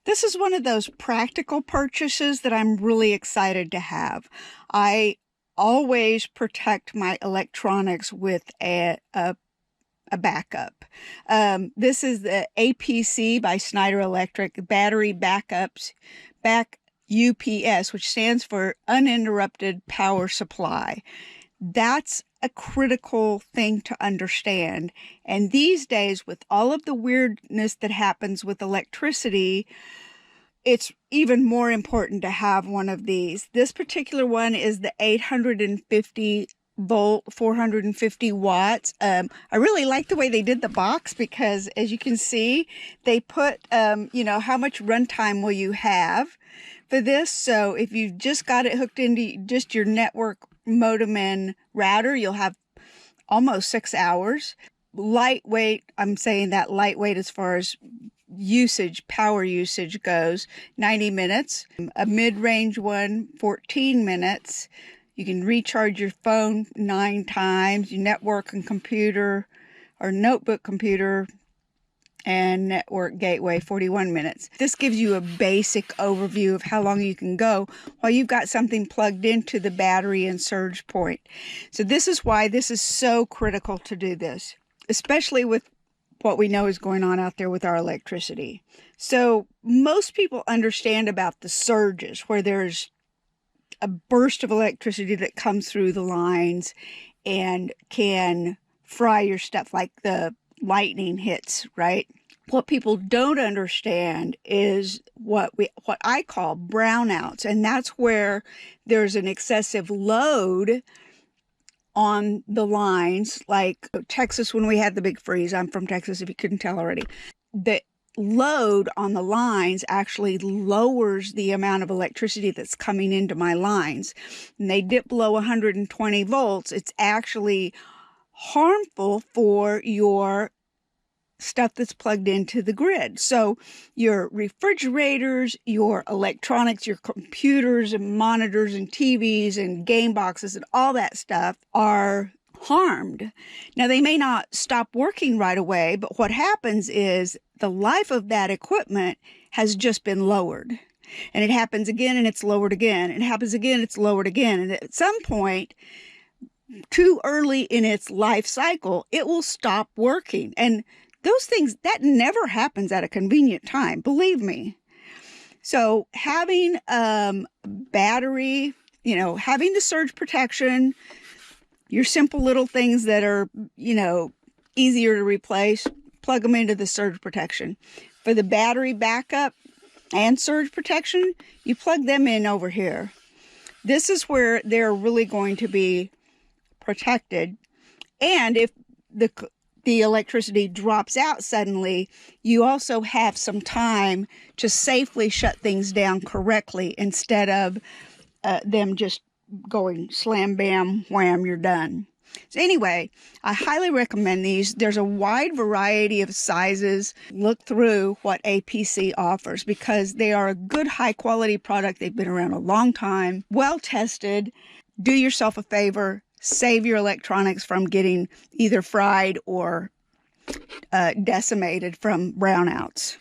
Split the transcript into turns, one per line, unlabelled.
This is one of those practical purchases that I'm really excited to have. I always protect my electronics with a backup. This is the APC by Schneider Electric, Battery Backups, Back UPS, which stands for Uninterrupted Power Supply. That's a critical thing to understand. And these days, with all of the weirdness that happens with electricity, it's even more important to have one of these. This particular one is the 850 volt, 450 watts. I really like the way they did the box because, as you can see, they put, how much runtime will you have for this. So if you've just got it hooked into just your network modem and router, you'll have almost 6 hours. Lightweight, I'm saying that lightweight as far as power usage goes, 90 minutes. A mid-range one, 14 minutes. You can recharge your phone 9 times, your network and computer or notebook computer and network gateway 41 minutes. This gives you a basic overview of how long you can go while you've got something plugged into the battery and surge point. So this is why this is so critical to do this, especially with what we know is going on out there with our electricity. So most people understand about the surges where there's a burst of electricity that comes through the lines and can fry your stuff like the lightning hits, right? What people don't understand is what I call brownouts, and that's where there's an excessive load on the lines, like Texas when we had the big freeze. I'm from Texas, if you couldn't tell already. The load on the lines actually lowers the amount of electricity that's coming into my lines. And they dip below 120 volts. It's actually harmful for your stuff that's plugged into the grid. So your refrigerators, your electronics, your computers and monitors and TVs and game boxes and all that stuff are harmed. Now, they may not stop working right away, but what happens is the life of that equipment has just been lowered. And it happens again and it's lowered again. It happens again, it's lowered again. And at some point, too early in its life cycle, it will stop working. And those things, that never happens at a convenient time, believe me. So having battery, having the surge protection, your simple little things that are, easier to replace, plug them into the surge protection. For the battery backup and surge protection, you plug them in over here. This is where they're really going to be protected. And if the electricity drops out suddenly, you also have some time to safely shut things down correctly instead of them just going slam, bam, wham, you're done. So anyway, I highly recommend these. There's a wide variety of sizes. Look through what APC offers because they are a good high quality product. They've been around a long time, well tested. Do yourself a favor. Save your electronics from getting either fried or decimated from brownouts.